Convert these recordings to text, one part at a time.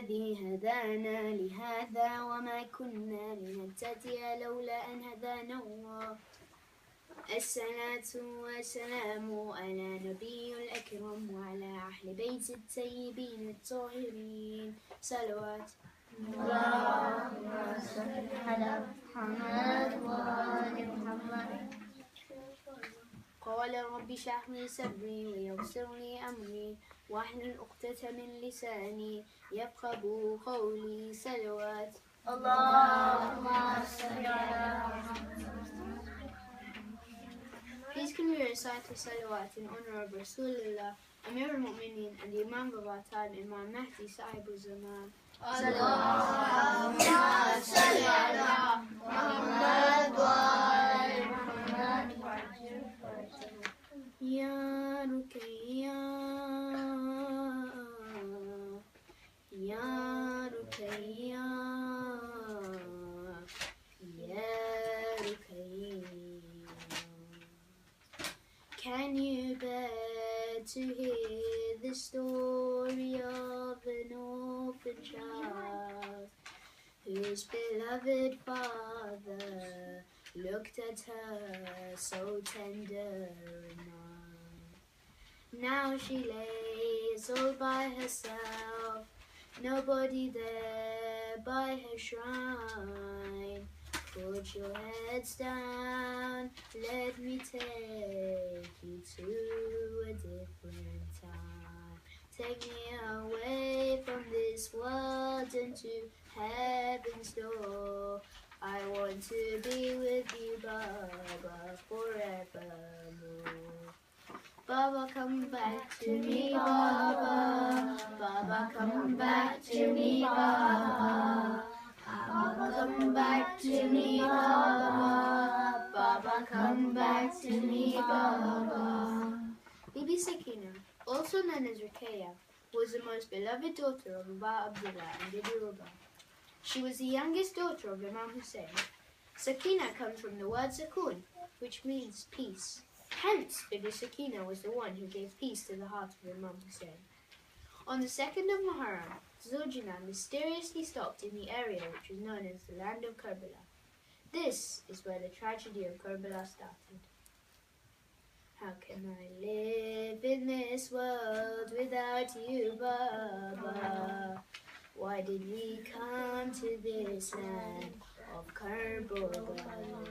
الذي هدانا لهذا وما كنا لنهتدي لولا أن هدانا الله. الصلاة والسلام على نبي الأكرم وعلى أهل بيت الطيبين الطاهرين. صلوات. اللهم صل على محمد وآل محمد. قال رب اشرح لي صدري ويسر لي أمري واحلل عقدة من لساني يفقهوا قولي. صلوات. اللهم صل على محمد. Please can we recite the salawat in honor of Rasulullah, Amir al-Mu'mineen, and the Imam of our time, Imam Mahdi Sahib al-Zaman. Allahumma salli ala Muhammad wa ali Muhammad. Ya Ruqayya, Ya Ruqayya, Ya Ruqayya. Can you bear to hear the story of an orphan child whose beloved father looked at her so tender and mild? Now she lays all by herself, nobody there by her shrine. Put your heads down, let me take you to a different time. Take me away from this world into heaven's door. I want to be with you, Baba, forevermore. Baba, come back to me, Baba. Baba, come back to me, Baba. Baba, come back to me, Baba. Baba, come back to me, Baba. Bibi Sakina, also known as Ruqayya, was the most beloved daughter of Aba Abdullah and Bibi Ruba. She was the youngest daughter of Imam Hussein. Sakina comes from the word Sakun, which means peace. Hence, Bibi Sakina was the one who gave peace to the heart of Imam Hussein. On the 2nd of Muharram, Zuljanah mysteriously stopped in the area which was known as the land of Karbala. This is where the tragedy of Karbala started. How can I live in this world without you, Baba? Why did we come to this land of Karbala?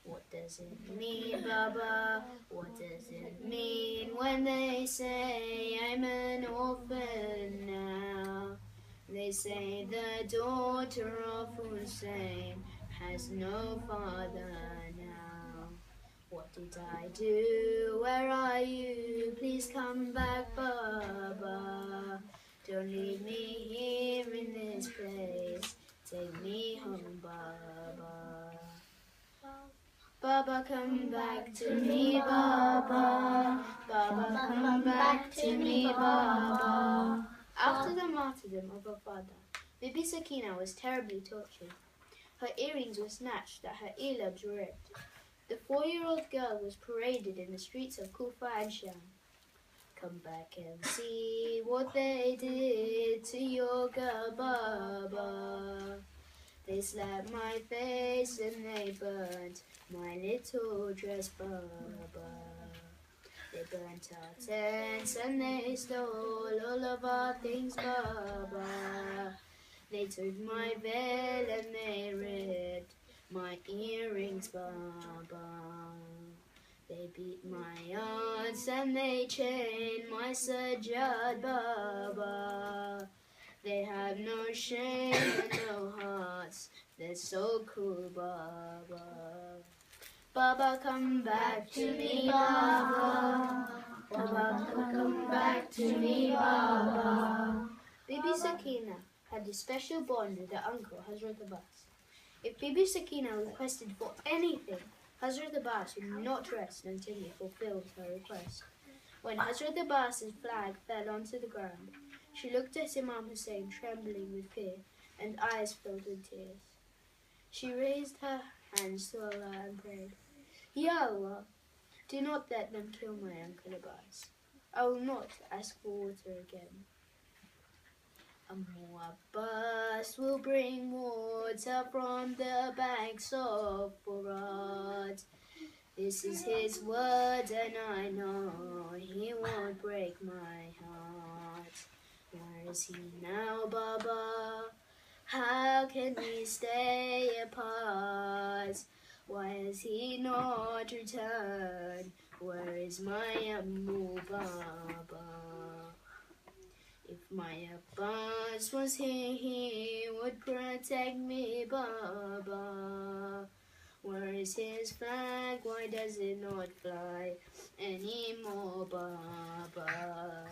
What does it mean, Baba? What does it mean when they say I'm an orphan now? They say the daughter of Hussein has no father now. What did I do? Where are you? Please come back, Baba. Don't leave me here in this place. Take me home, Baba. Baba, come back to me, Baba. Baba, come back to me, Baba. After the martyrdom of her father, Bibi Sakina was terribly tortured. Her earrings were snatched, that her earlobes were ripped. The 4-year-old girl was paraded in the streets of Kufa and Sham. Come back and see what they did to your girl, Baba. They slapped my face and they burnt my little dress, Baba. They burnt our tents and they stole all of our things, Baba. They took my veil and they ripped my earrings, Baba. They beat my aunts and they chained my sajjad, Baba. They have no shame and no hearts, they're so cruel, Baba. Baba, come back to me, Baba. Baba, come back to me, Baba. Bibi Sakina had a special bond with her uncle, Hazrat Abbas. If Bibi Sakina requested for anything, Hazrat Abbas would not rest until he fulfilled her request. When Hazrat Abbas's flag fell onto the ground, she looked at Imam Hussein trembling with fear and eyes filled with tears. She raised her hands to Allah and prayed, Ya Allah, do not let them kill my uncle Abbas. I will not ask for water again. Ammu Abbas will bring water from the banks of Furat. This is his word, and I know he won't break my heart. Where is he now, Baba? How can we stay apart? Why has he not returned? Where is my Ammu Baba? If my Abbas was here, he would protect me, Baba. Where is his flag? Why does it not fly anymore, Baba?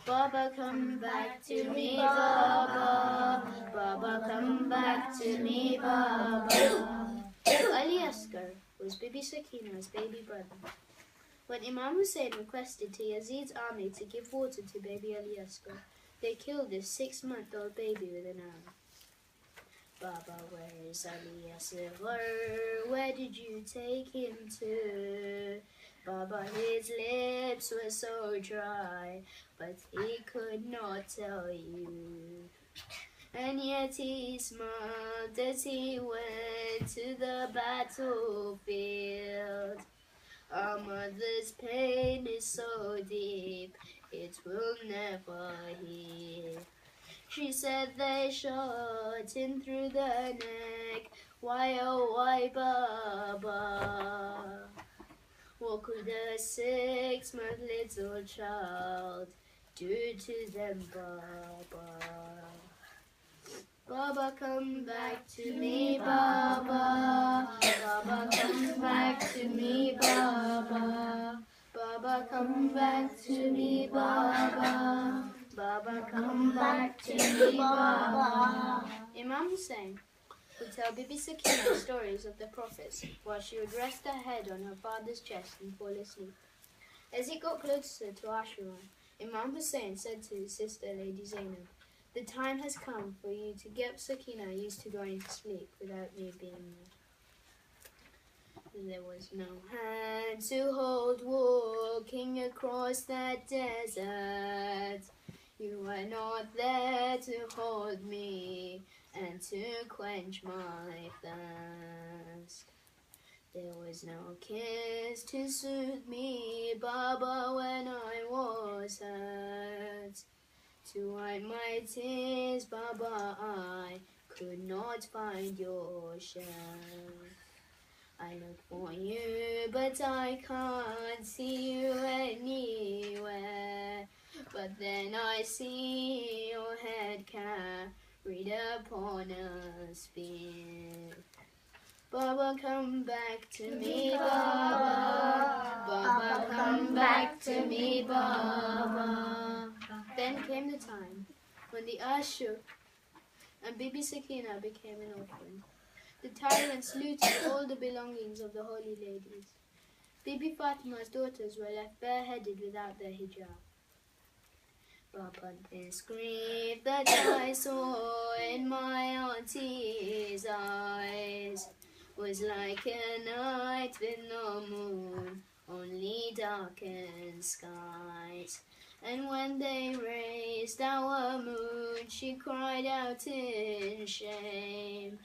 Baba, come back to me, Baba. Baba, come back to me, Baba. Ali Asghar was Bibi Sakina's baby brother. When Imam Hussein requested to Yazid's army to give water to baby Ali Asghar, they killed this 6-month-old baby with an arrow. Baba, where is Ali Asghar? Where did you take him to? Baba, his lips were so dry, but he could not tell you. And yet he smiled as he went to the battlefield. Our mother's pain is so deep, it will never heal. She said they shot him through the neck. Why, oh, why, Baba? What could a 6-month little child do to them, Baba? Baba, come back to me, Baba. Baba, come back to me, Baba. Baba, come back to me, Baba. Baba, come back to me, Baba. Imam Hussein would tell Bibi Sakina stories of the prophets while she would rest her head on her father's chest and fall asleep. As it got closer to Ashura, Imam Hussein said to his sister Lady Zainab, "The time has come for you to get Sakina used to going to sleep without me being there." There was no hand to hold walking across that desert. You were not there to hold me and to quench my thirst. There was no kiss to soothe me, Baba, when I was hurt. To wipe my tears, Baba, I could not find your shirt. I look for you, but I can't see you anywhere. But then I see your head carried upon a spear. Baba, come back to me, Baba. Baba, come back to me, Baba. Then came the time when the earth shook and Bibi Sakina became an orphan. The tyrants looted all the belongings of the holy ladies. Bibi Fatima's daughters were left bareheaded without their hijab. But this grief that I saw in my auntie's eyes was like a night with no moon, only darkened skies. And when they raised our moon, she cried out in shame,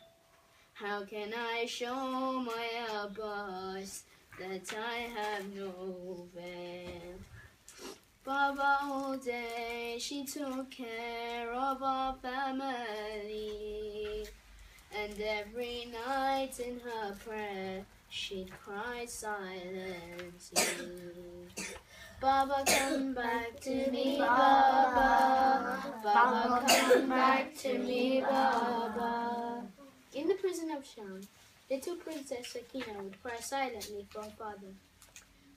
"How can I show my Abbas that I have no veil?" Baba, all day she took care of our family, and every night in her prayer she'd cry silently. Baba, come back to me, Baba. Baba, come back to me, Baba. In the prison of Sham, little Princess Sakina would cry silently for her father.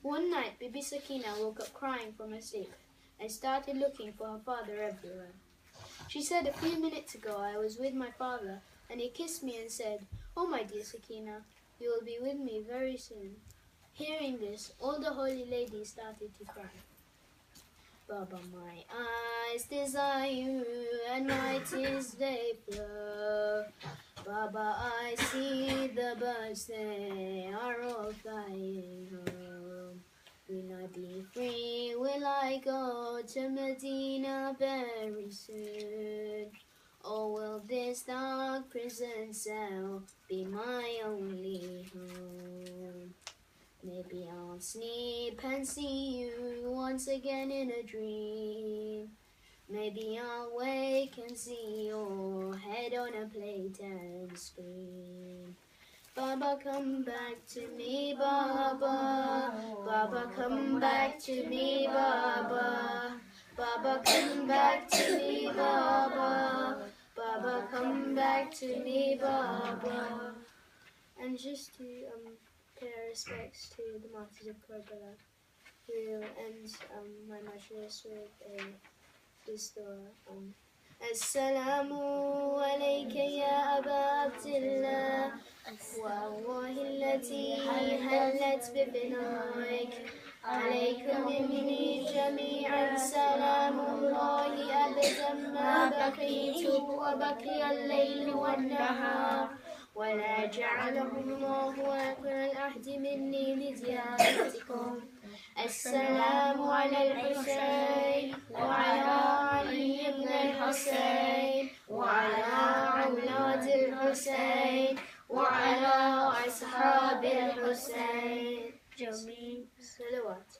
One night, Bibi Sakina woke up crying from her sleep and started looking for her father everywhere. She said, "A few minutes ago I was with my father, and he kissed me and said, 'Oh, my dear Sakina, you will be with me very soon.'" Hearing this, all the holy ladies started to cry. "Baba, my eyes desire you, and my tears they flow. Baba, I see the birds, they are all flying home. Will I be free? Will I go to Medina very soon? Or will this dark prison cell be my only home? Maybe I'll sleep and see you once again in a dream. Maybe I'll wake and see your head on a plate and scream. Baba, come back to me, Baba. Baba, come back to me, Baba. Baba, come back to me, Baba. Baba, come back to me, Baba. And just to pay our respects to the martyrs of Karbala, we'll end my majlis with a dua. Assalamu alayka ya Aba Abdillah, والله التي هلت ببنائك عليك مني جميعا سلام الله أبدا ما بقيت وبقي الليل والنهار ولا جعله الله آخر العهد مني لزيارتكم. السلام على الحسين وعلى علي بن الحسين وعلى أولاد الحسين وعلى أصحاب الحسين جميع صلوات.